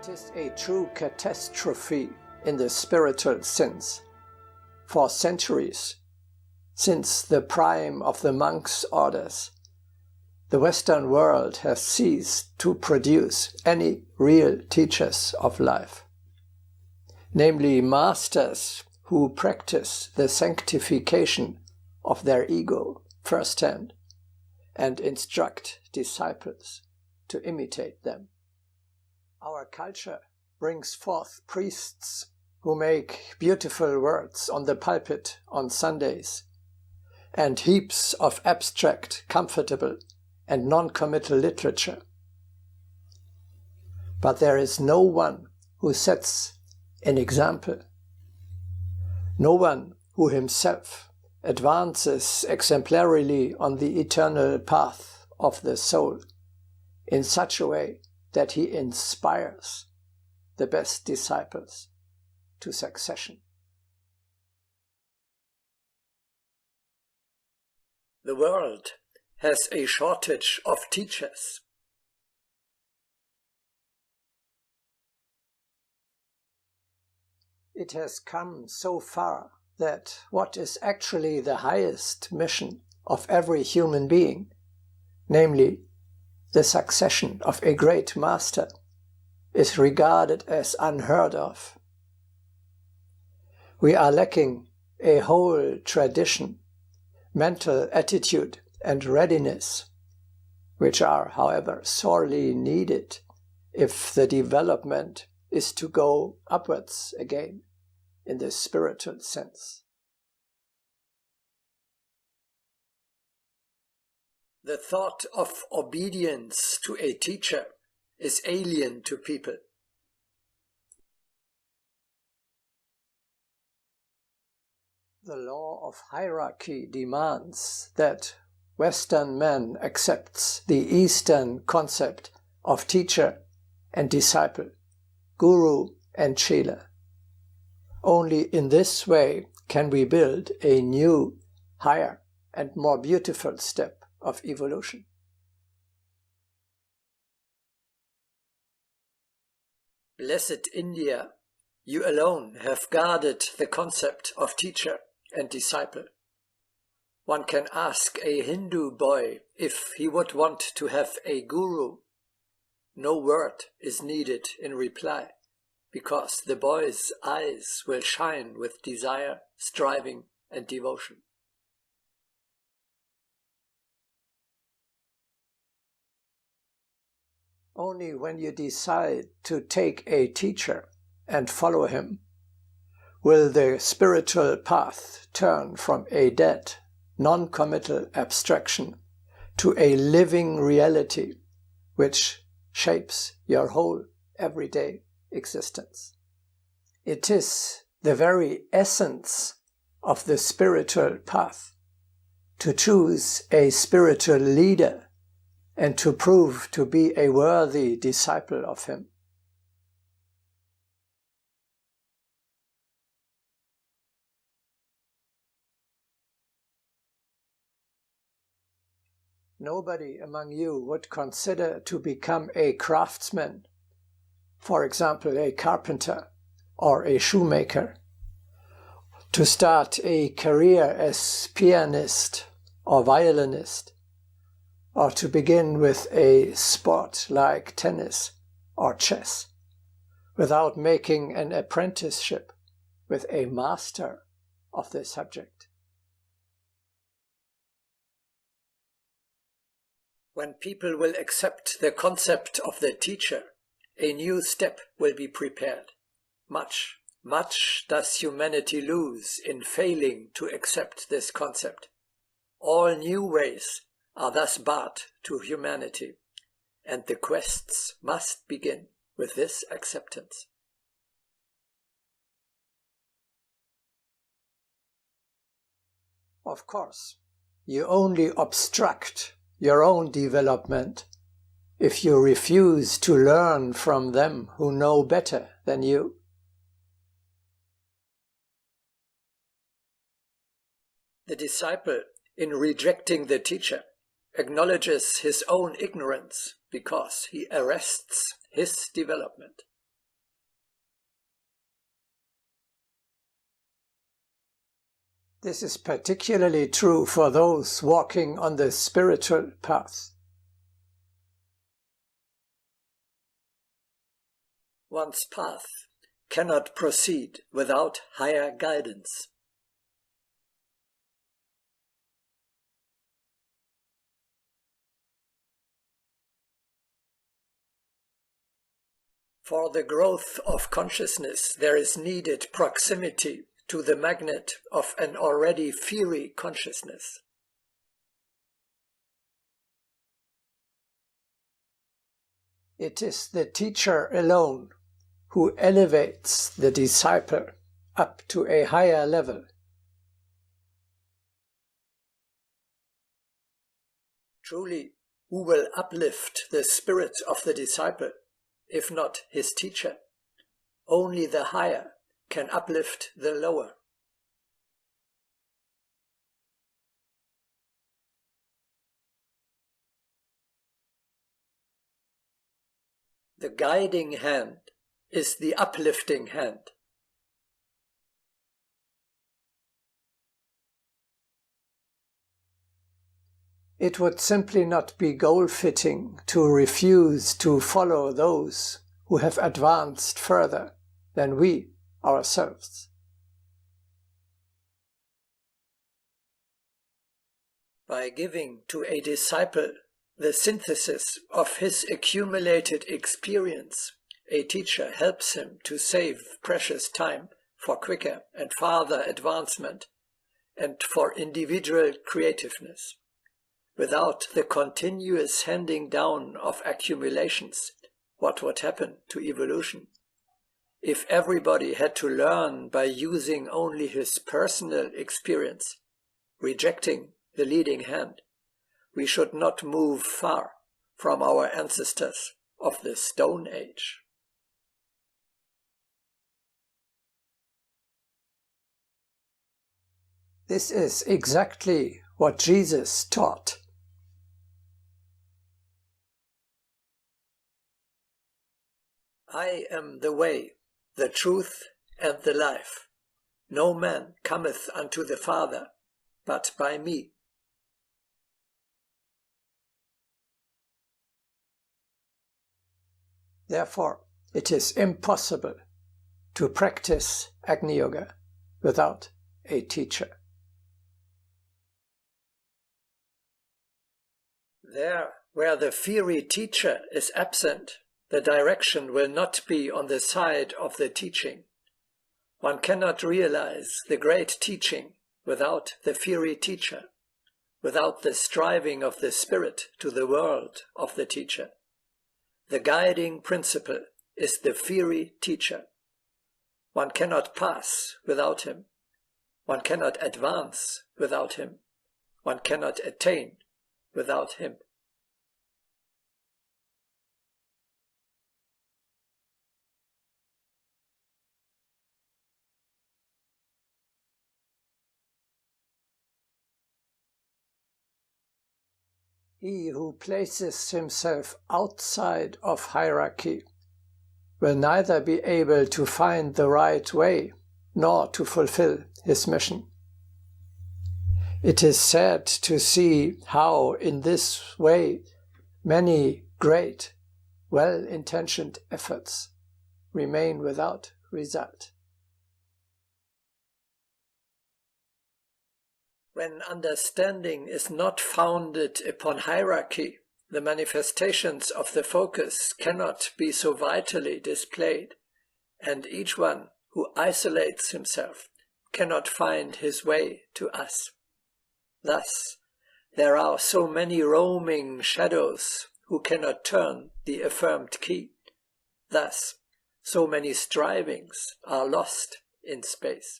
It is a true catastrophe in the spiritual sense. For centuries, since the prime of the monks' orders, the Western world has ceased to produce any real teachers of life, namely masters who practice the sanctification of their ego firsthand and instruct disciples to imitate them. Our culture brings forth priests who make beautiful words on the pulpit on Sundays, and heaps of abstract, comfortable, and non-committal literature. But there is no one who sets an example, no one who himself advances exemplarily on the eternal path of the soul in such a way that he inspires the best disciples to succession. The world has a shortage of teachers. It has come so far that what is actually the highest mission of every human being, namely the succession of a great master, is regarded as unheard of. We are lacking a whole tradition, mental attitude, and readiness, which are, however, sorely needed if the development is to go upwards again in the spiritual sense. The thought of obedience to a teacher is alien to people. The law of hierarchy demands that Western man accepts the Eastern concept of teacher and disciple, guru and chela. Only in this way can we build a new, higher and more beautiful step of evolution. Blessed India, you alone have guarded the concept of teacher and disciple. One can ask a Hindu boy if he would want to have a guru. No word is needed in reply, because the boy's eyes will shine with desire, striving, and devotion. Only when you decide to take a teacher and follow him will the spiritual path turn from a dead, non-committal abstraction to a living reality which shapes your whole everyday existence. It is the very essence of the spiritual path to choose a spiritual leader and to prove to be a worthy disciple of him. Nobody among you would consider to become a craftsman, for example, a carpenter or a shoemaker, to start a career as pianist or violinist, or to begin with a sport like tennis or chess, without making an apprenticeship with a master of the subject. When people will accept the concept of the teacher, a new step will be prepared. Much does humanity lose in failing to accept this concept. All new ways are thus barred to humanity, and the quests must begin with this acceptance. Of course, you only obstruct your own development if you refuse to learn from them who know better than you. The disciple, in rejecting the teacher, acknowledges his own ignorance because he arrests his development. This is particularly true for those walking on the spiritual path. One's path cannot proceed without higher guidance. For the growth of consciousness, there is needed proximity to the magnet of an already fiery consciousness. It is the teacher alone who elevates the disciple up to a higher level. Truly, who will uplift the spirit of the disciple, if not his teacher? Only the higher can uplift the lower. The guiding hand is the uplifting hand. It would simply not be goal-fitting to refuse to follow those who have advanced further than we ourselves. By giving to a disciple the synthesis of his accumulated experience, a teacher helps him to save precious time for quicker and farther advancement and for individual creativeness. Without the continuous handing down of accumulations, what would happen to evolution? If everybody had to learn by using only his personal experience, rejecting the leading hand, we should not move far from our ancestors of the Stone Age. This is exactly what Jesus taught. I am the way, the truth, and the life. No man cometh unto the Father, but by me. Therefore, it is impossible to practice Agni Yoga without a teacher. There, where the fiery teacher is absent, the direction will not be on the side of the teaching. One cannot realize the great teaching without the fiery teacher, without the striving of the spirit to the world of the teacher. The guiding principle is the fiery teacher. One cannot pass without him. One cannot advance without him. One cannot attain without him. He who places himself outside of hierarchy will neither be able to find the right way nor to fulfill his mission. It is sad to see how in this way many great, well-intentioned efforts remain without result. When understanding is not founded upon hierarchy, the manifestations of the focus cannot be so vitally displayed, and each one who isolates himself cannot find his way to us. Thus, there are so many roaming shadows who cannot turn the affirmed key. Thus, so many strivings are lost in space.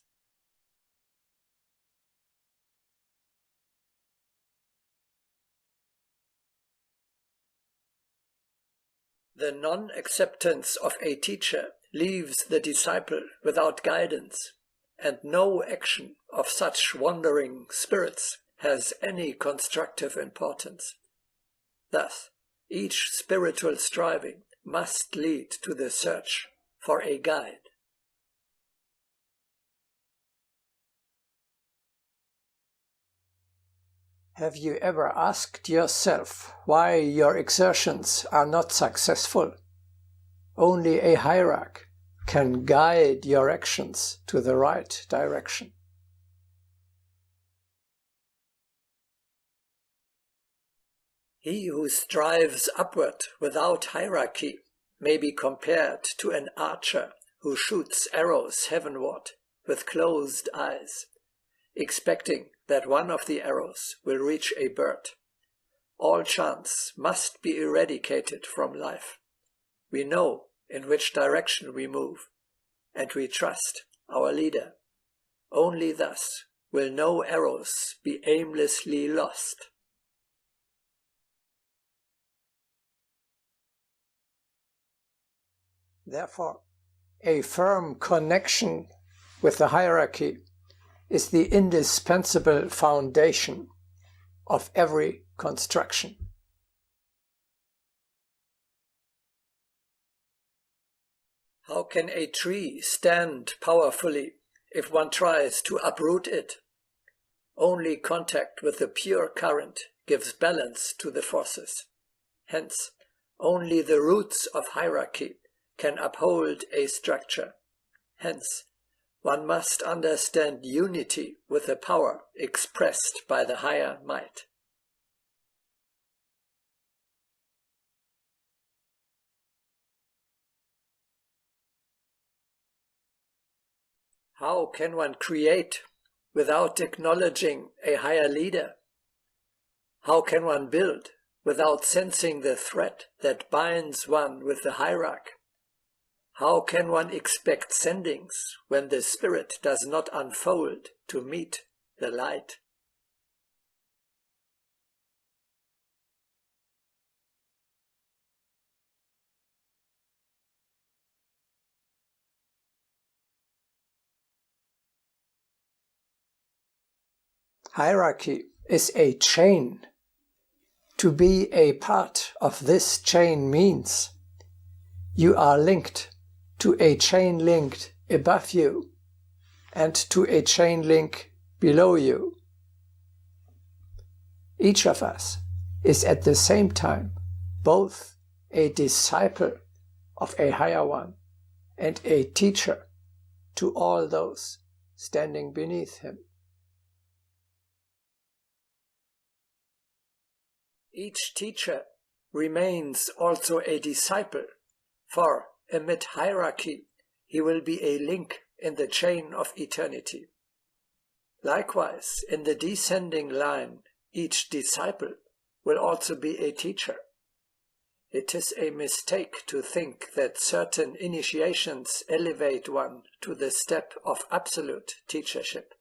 The non-acceptance of a teacher leaves the disciple without guidance, and no action of such wandering spirits has any constructive importance. Thus, each spiritual striving must lead to the search for a guide. Have you ever asked yourself why your exertions are not successful? Only a hierarch can guide your actions to the right direction. He who strives upward without hierarchy may be compared to an archer who shoots arrows heavenward with closed eyes, expecting that one of the arrows will reach a bird. All chance must be eradicated from life. We know in which direction we move, and we trust our leader. Only thus will no arrows be aimlessly lost. Therefore, a firm connection with the hierarchy is the indispensable foundation of every construction. How can a tree stand powerfully if one tries to uproot it? Only contact with the pure current gives balance to the forces. Hence, only the roots of hierarchy can uphold a structure. Hence, one must understand unity with the power expressed by the higher might. How can one create without acknowledging a higher leader? How can one build without sensing the thread that binds one with the hierarch? How can one expect sendings when the spirit does not unfold to meet the light? Hierarchy is a chain. To be a part of this chain means you are linked to a chain linked above you and to a chain link below you. Each of us is at the same time both a disciple of a higher one and a teacher to all those standing beneath him. Each teacher remains also a disciple, for amid hierarchy he will be a link in the chain of eternity. Likewise, in the descending line, each disciple will also be a teacher. It is a mistake to think that certain initiations elevate one to the step of absolute teachership.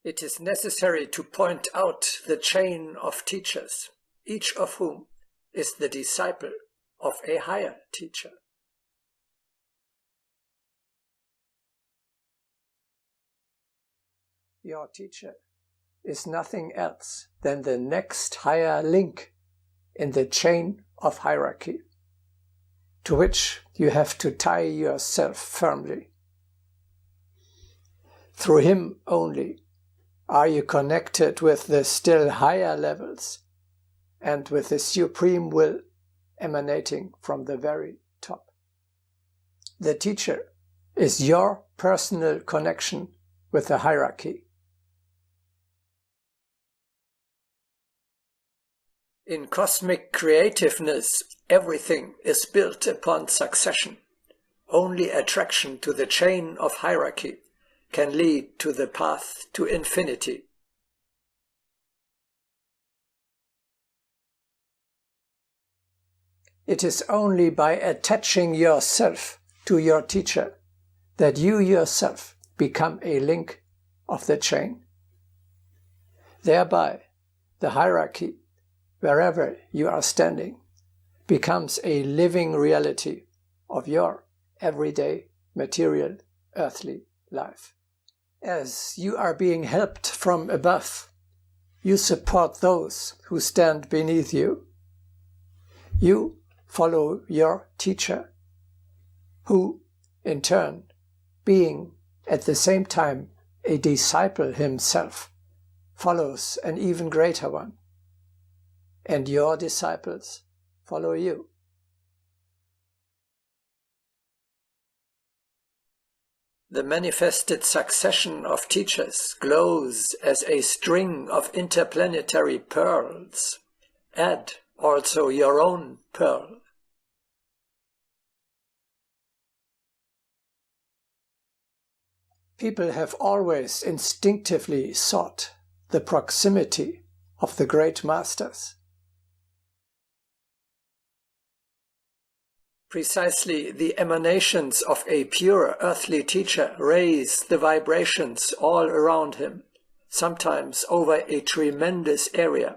It is necessary to point out the chain of teachers, each of whom is the disciple of a higher teacher. Your teacher is nothing else than the next higher link in the chain of hierarchy, to which you have to tie yourself firmly. Through him only are you connected with the still higher levels and with the supreme will emanating from the very top. The teacher is your personal connection with the hierarchy. In cosmic creativeness, everything is built upon succession. Only attraction to the chain of hierarchy can lead to the path to infinity. It is only by attaching yourself to your teacher that you yourself become a link of the chain. Thereby, the hierarchy, wherever you are standing, becomes a living reality of your everyday material earthly life. As you are being helped from above, you support those who stand beneath you. You follow your teacher, who, in turn, being at the same time a disciple himself, follows an even greater one, and your disciples follow you. The manifested succession of teachers glows as a string of interplanetary pearls. Add also your own pearl. People have always instinctively sought the proximity of the great masters. Precisely the emanations of a pure earthly teacher raise the vibrations all around him, sometimes over a tremendous area.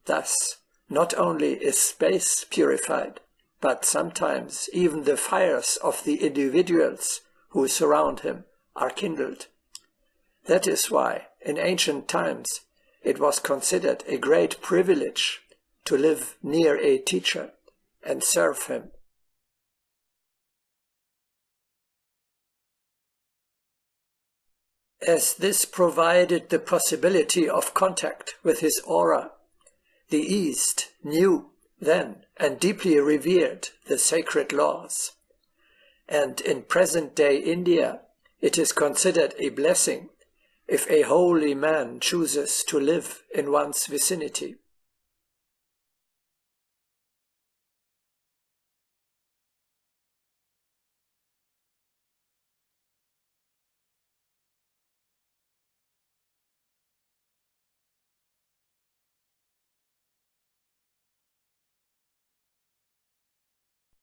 Thus, not only is space purified, but sometimes even the fires of the individuals who surround him are kindled. That is why, in ancient times, it was considered a great privilege to live near a teacher and serve him. As this provided the possibility of contact with his aura, the East knew then and deeply revered the sacred laws. And in present-day India, it is considered a blessing if a holy man chooses to live in one's vicinity.